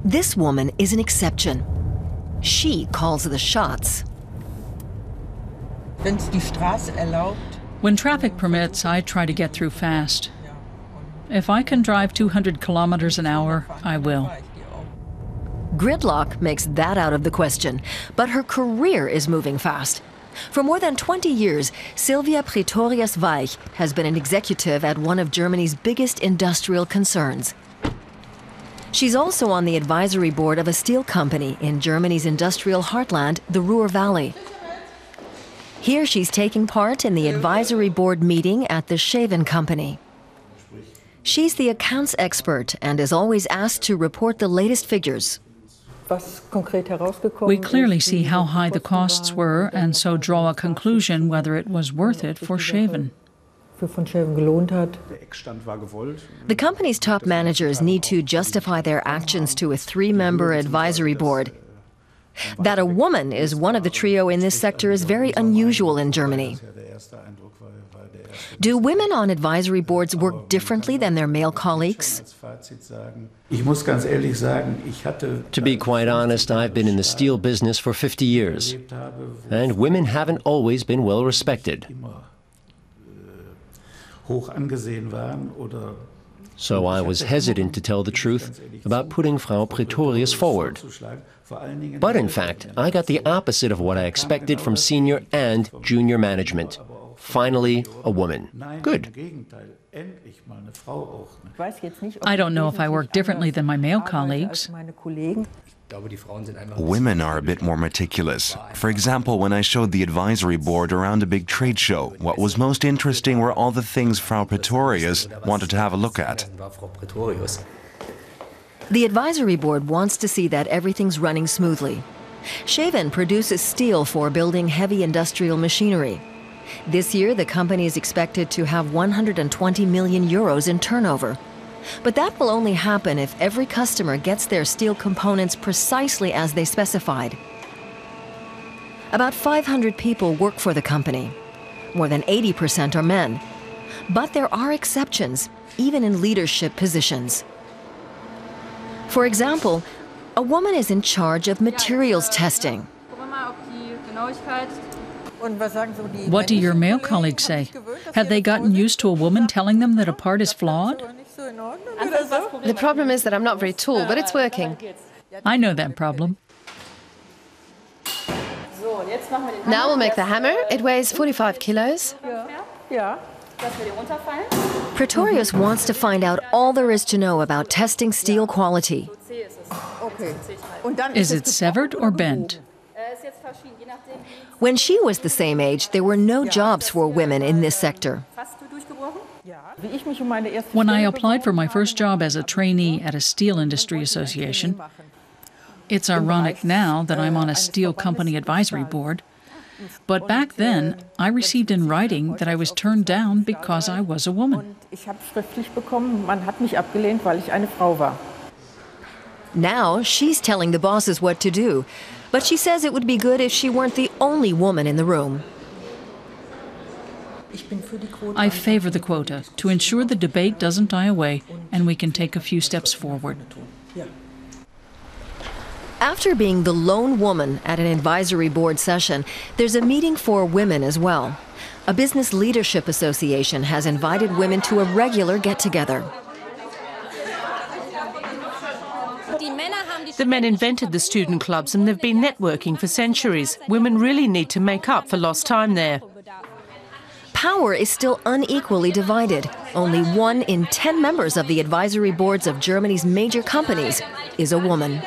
This woman is an exception. She calls the shots. When traffic permits, I try to get through fast. If I can drive 200 kilometers an hour, I will. Gridlock makes that out of the question, but her career is moving fast. For more than 20 years, Silvia Pretorius-Weich has been an executive at one of Germany's biggest industrial concerns. She's also on the advisory board of a steel company in Germany's industrial heartland, the Ruhr Valley. Here she's taking part in the advisory board meeting at the Shaven Company. She's the accounts expert and is always asked to report the latest figures. We clearly see how high the costs were and so draw a conclusion whether it was worth it for Shaven. The company's top managers need to justify their actions to a three-member advisory board. That a woman is one of the trio in this sector is very unusual in Germany. Do women on advisory boards work differently than their male colleagues? To be quite honest, I've been in the steel business for 50 years, and women haven't always been well respected. So I was hesitant to tell the truth about putting Frau Pretorius forward. But in fact, I got the opposite of what I expected from senior and junior management. Finally, a woman. Good. I don't know if I work differently than my male colleagues. Women are a bit more meticulous. For example, when I showed the advisory board around a big trade show, what was most interesting were all the things Frau Pretorius wanted to have a look at. The advisory board wants to see that everything's running smoothly. Shaven produces steel for building heavy industrial machinery. This year, the company is expected to have 120 million euros in turnover. But that will only happen if every customer gets their steel components precisely as they specified. About 500 people work for the company. More than 80% are men. But there are exceptions, even in leadership positions. For example, a woman is in charge of materials testing. What do your male colleagues say? Have they gotten used to a woman telling them that a part is flawed? The problem is that I'm not very tall, but it's working. I know that problem. Now we'll make the hammer. It weighs 45 kilos. Pretorius wants to find out all there is to know about testing steel quality. Is it severed or bent? When she was the same age, there were no jobs for women in this sector. When I applied for my first job as a trainee at a steel industry association, it's ironic now that I'm on a steel company advisory board, but back then I received in writing that I was turned down because I was a woman. Now she's telling the bosses what to do, but she says it would be good if she weren't the only woman in the room. I favor the quota to ensure the debate doesn't die away and we can take a few steps forward. After being the lone woman at an advisory board session, there's a meeting for women as well. A business leadership association has invited women to a regular get-together. The men invented the student clubs and they've been networking for centuries. Women really need to make up for lost time there. Power is still unequally divided. Only 1 in 10 members of the advisory boards of Germany's major companies is a woman.